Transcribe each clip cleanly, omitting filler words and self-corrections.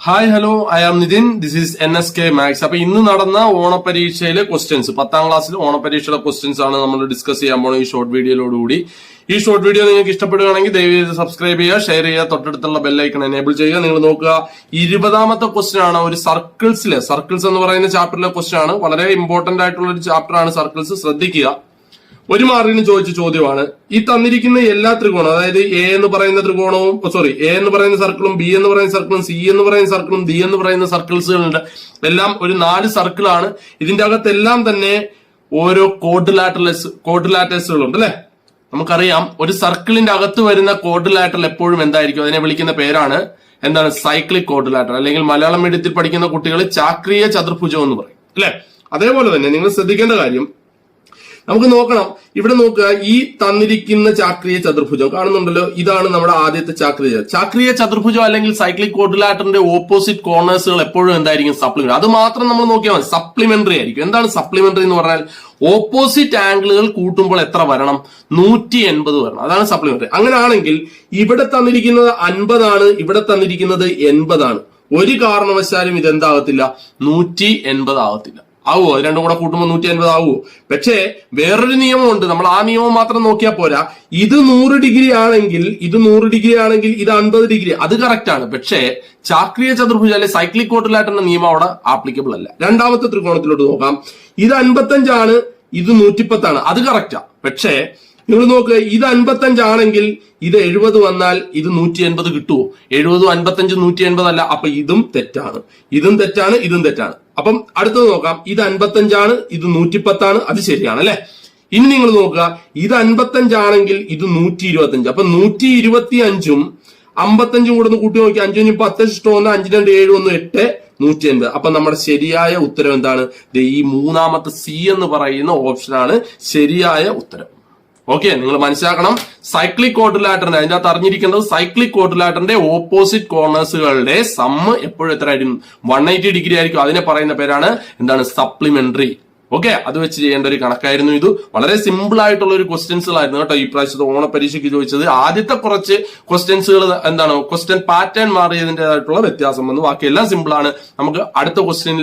Hi hello I am Nithin. This is NSK maths. അപ്പൊ ഇന്ന് നടന്ന ഓണപരീക്ഷയിലെ ക്വസ്റ്റ്യൻസ്, 10ാം ക്ലാസ്സിലെ ഓണപരീക്ഷയുടെ ക്വസ്റ്റ്യൻസ് ആണ് നമ്മൾ ഡിസ്കസ് ചെയ്യാൻ പോകുന്നത് ഈ ഷോർട്ട് വീഡിയോയിലോടുകൂടി. ഈ ഷോർട്ട് വീഡിയോ നിങ്ങൾക്ക് ഇഷ്ടപ്പെടുകയാണെങ്കിൽ ദയവേത് സബ്സ്ക്രൈബ് ചെയ്യുക, ഷെയർ ചെയ്യുക, തൊട്ടടുത്തുള്ള ബെല്ലൈക്കൺ എനേബിൾ ചെയ്യുക. നിങ്ങൾ നോക്കുക, 20ാമത്തെ ക്വസ്റ്റ്യൻ ആണ്. ഒരു സർക്കിൾസ് എന്ന് പറയുന്ന ചാപ്റ്ററിലെ ക്വസ്റ്റ്യൻ ആണ്. വളരെ ഇമ്പോർട്ടന്റ് ആയിട്ടുള്ള ഒരു ചാപ്റ്റർ ആണ് സർക്കിൾസ്. ശ്രദ്ധിക്കുക. ഒരു മാർക്കിന് ചോദിച്ച ചോദ്യമാണ്. ഈ തന്നിരിക്കുന്ന എല്ലാ ത്രികോണം, അതായത് എ എന്ന് പറയുന്ന ത്രികോണവും എ എന്ന് പറയുന്ന സർക്കിളും, ബി എന്ന് പറയുന്ന സർക്കിളും, സി എന്ന് പറയുന്ന സർക്കിളും, ഡി എന്ന് പറയുന്ന സർക്കിൾസുകളുണ്ട്. എല്ലാം ഒരു 4 സർക്കിളാണ്. ഇതിന്റെ അകത്തെല്ലാം തന്നെ ഓരോ കോഡ്രിലാറ്ററൽസുകളുണ്ട് അല്ലെ. നമുക്കറിയാം, ഒരു സർക്കിളിന്റെ അകത്ത് വരുന്ന കോഡ്രിലാറ്ററൽ എപ്പോഴും എന്തായിരിക്കും? അതിനെ വിളിക്കുന്ന പേരാണ് സൈക്ലിക് കോഡ്രിലാറ്ററൽ, അല്ലെങ്കിൽ മലയാളം മീഡിയത്തിൽ പഠിക്കുന്ന കുട്ടികൾ ചാക്രീയ ചതുർഭുജം എന്ന് പറയും അല്ലെ. അതേപോലെ തന്നെ നിങ്ങൾ ശ്രദ്ധിക്കേണ്ട കാര്യം, നമുക്ക് നോക്കണം. ഇവിടെ നോക്കുക, ഈ തന്നിരിക്കുന്ന ചാക്രീയ ചതുർഭുജം കാണുന്നുണ്ടല്ലോ, ഇതാണ് നമ്മുടെ ആദ്യത്തെ ചാക്രീയ ചതുർഭുജം അല്ലെങ്കിൽ സൈക്ലിക് ക്വാഡ്രിലാറ്ററിന്റെ ഓപ്പോസിറ്റ് കോർണേഴ്സുകൾ എപ്പോഴും എന്തായിരിക്കും? സപ്ലിമെന്ററി. അത് മാത്രം നമ്മൾ നോക്കിയാൽ മതി, സപ്ലിമെന്ററി ആയിരിക്കും. എന്താണ് സപ്ലിമെന്ററി എന്ന് പറഞ്ഞാൽ? ഓപ്പോസിറ്റ് ആംഗിളുകൾ കൂട്ടുമ്പോൾ എത്ര വരണം? 180 വരണം. അതാണ് സപ്ലിമെന്ററി. അങ്ങനെയാണെങ്കിൽ ഇവിടെ തന്നിരിക്കുന്നത് 50 ആണ്, ഇവിടെ തന്നിരിക്കുന്നത് 80 ആണ്. ഒരു കാരണവശാലും ഇതെന്താകത്തില്ല? 180 ആകത്തില്ല. ആവുമോ? രണ്ടും കൂടെ കൂട്ടുമ്പോൾ 180 ആവുമോ? പക്ഷേ വേറൊരു നിയമമുണ്ട്. നമ്മൾ ആ നിയമം മാത്രം നോക്കിയാൽ പോരാ. ഇത് 100 ഡിഗ്രി ആണെങ്കിൽ ഇത് 50 ഡിഗ്രി, അത് കറക്റ്റ് ആണ്. പക്ഷേ ചാക്രീയ ചതുർഭുജം അല്ലെ സൈക്ലിക് ക്വാഡ്രിലാറ്ററിന്റെ നിയമം അവിടെ ആപ്ലിക്കബിൾ അല്ല. രണ്ടാമത്തെ ത്രികോണത്തിലോട്ട് നോക്കാം. ഇത് 55 ആണ്, ഇത് 110 ആണ്, അത് കറക്റ്റാ. പക്ഷേ നിങ്ങൾ നോക്കുക, ഇത് 55 ആണെങ്കിൽ ഇത് 70 വന്നാൽ ഇത് 180 കിട്ടുമോ? 70, 55, 180 അല്ല. അപ്പൊ ഇതും തെറ്റാണ്, ഇതും തെറ്റാണ്, ഇതും തെറ്റാണ്. അപ്പം അടുത്തത് നോക്കാം. ഇത് 55 ആണ്, ഇത് 110 ആണ്, അത് ശരിയാണ് അല്ലെ. ഇനി നിങ്ങൾ നോക്കുക, ഇത് 55 ആണെങ്കിൽ ഇത് 125. അപ്പൊ 125ഉം 55ഉം കൂടെ ഒന്ന് കൂട്ടി നോക്കി. 5 10 ഇഷ്ടം 5 2 7 1 8 180. അപ്പൊ നമ്മുടെ ശരിയായ ഉത്തരം എന്താണ്? ഈ മൂന്നാമത്തെ സി എന്ന് പറയുന്ന ഓപ്ഷനാണ് ശരിയായ ഉത്തരം. ഓക്കെ, നിങ്ങൾ മനസ്സിലാക്കണം. സൈക്ലിക് ക്വാഡ്രിലാറ്ററിന്റെ, അതിന്റെ അകത്ത് അറിഞ്ഞിരിക്കേണ്ടത് സൈക്ലിക് ക്വാഡ്രിലാറ്ററിന്റെ ഓപ്പോസിറ്റ് കോർണേഴ്സുകളുടെ സമ്മ് എപ്പോഴും എത്ര ആയിരിക്കും? 180 ഡിഗ്രി ആയിരിക്കും. അതിനെ പറയുന്ന പേരാണ് സപ്ലിമെന്ററി. ഓക്കെ, അത് വെച്ച് ചെയ്യേണ്ട ഒരു കണക്കായിരുന്നു ഇത്. വളരെ സിമ്പിൾ ആയിട്ടുള്ള ഒരു ക്വസ്റ്റ്യൻസുകളായിരുന്നു കേട്ടോ ഈ പ്രാവശ്യത്തെ ഓണപരീക്ഷയ്ക്ക് ചോദിച്ചത്. ആദ്യത്തെ കുറച്ച് ക്വസ്റ്റ്യൻസുകൾ ക്വസ്റ്റ്യൻ പാറ്റേൺ മാറിയതിൻ്റെതായിട്ടുള്ള വ്യത്യാസം വന്നു. ബാക്കിയെല്ലാം സിമ്പിൾ ആണ്. നമുക്ക് അടുത്ത ക്വസ്റ്റ്യൻ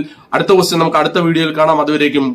നമുക്ക് അടുത്ത വീഡിയോയിൽ കാണാം. അതുവരേക്കും